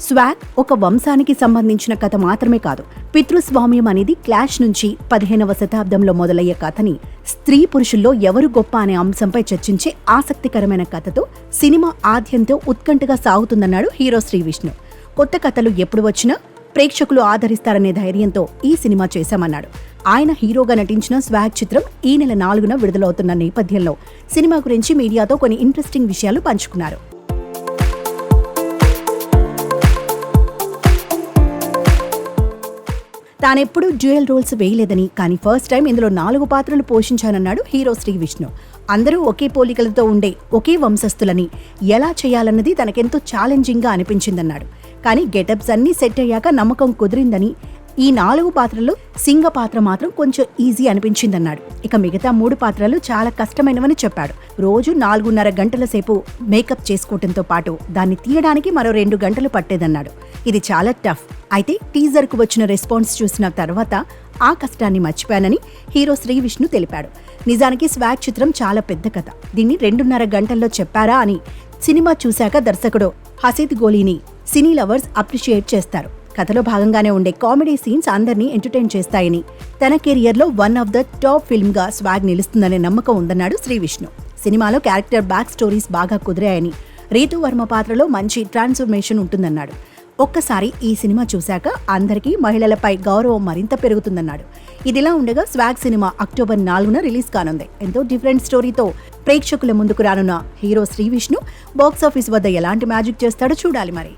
Swag ఒక వంశానికి సంబంధించిన కథ మాత్రమే కాదు. పితృస్వామ్యం అనేది క్లాష్ నుంచి 15వ శతాబ్దంలో మొదలయ్యే కథని స్త్రీ పురుషుల్లో ఎవరు గొప్ప అనే అంశంపై చర్చించే ఆసక్తికరమైన కథతో సినిమా ఆద్యంతో ఉత్కంఠగా సాగుతుందన్నాడు హీరో శ్రీవిష్ణు. కొత్త కథలు ఎప్పుడు వచ్చినా ప్రేక్షకులు ఆదరిస్తారనే ధైర్యంతో ఈ సినిమా చేశామన్నాడు. ఆయన హీరోగా నటించిన స్వాగ్ చిత్రం ఈ నెల 4న విడుదలవుతున్న నేపథ్యంలో సినిమా గురించి మీడియాతో కొన్ని ఇంట్రెస్టింగ్ విషయాలు పంచుకున్నారు. తానెప్పుడు డ్యూయల్ రోల్స్ వేయలేదని, కానీ ఫస్ట్ టైం ఇందులో 4 పాత్రలు పోషించానన్నాడు హీరో శ్రీవిష్ణు. అందరూ ఒకే పోలికలతో ఉండే ఒకే వంశస్థులని ఎలా చేయాలన్నది తనకెంతో ఛాలెంజింగ్గా అనిపించిందన్నాడు. కానీ గెటప్స్ అన్నీ సెట్ అయ్యాక నమ్మకం కుదిరిందని, ఈ 4 పాత్రల్లో సింగ పాత్ర మాత్రం కొంచెం ఈజీ అనిపించిందన్నాడు. ఇక మిగతా 3 పాత్రలు చాలా కష్టమైనవని చెప్పాడు. రోజు 4.5 గంటల సేపు మేకప్ చేసుకోవటంతో పాటు దాన్ని తీయడానికి మరో 2 గంటలు పట్టేదన్నాడు. ఇది చాలా టఫ్. అయితే టీజర్కు వచ్చిన రెస్పాన్స్ చూసిన తర్వాత ఆ కష్టాన్ని మర్చిపోయానని హీరో శ్రీవిష్ణు తెలిపాడు. నిజానికి స్వాగ్ చిత్రం చాలా పెద్ద కథ. దీన్ని 2.5 గంటల్లో చెప్పారా అని సినిమా చూశాక దర్శకుడు హసీద్ గోలీని సినీ లవర్స్ అప్రిషియేట్ చేస్తారు. కథలో భాగంగానే ఉండే కామెడీ సీన్స్ అందరినీ ఎంటర్టైన్ చేస్తాయని, తన కెరియర్లో one of the top film గా స్వాగ్ నిలుస్తుందనే నమ్మకం ఉందన్నాడు శ్రీవిష్ణు. సినిమాలో క్యారెక్టర్ బ్యాక్ స్టోరీస్ బాగా కుదిరాయని, రీతూ వర్మ పాత్రలో మంచి ట్రాన్స్ఫర్మేషన్ ఉంటుందన్నాడు. ఒక్కసారి ఈ సినిమా చూశాక అందరికీ మహిళలపై గౌరవం మరింత పెరుగుతుందన్నాడు. ఇదిలా ఉండగా స్వాగ్ సినిమా అక్టోబర్ 4న రిలీజ్ కానుంది. ఎంతో డిఫరెంట్ స్టోరీతో ప్రేక్షకుల ముందుకు రానున్న హీరో శ్రీవిష్ణు బాక్సాఫీస్ వద్ద ఎలాంటి మ్యాజిక్ చేస్తాడో చూడాలి మరి.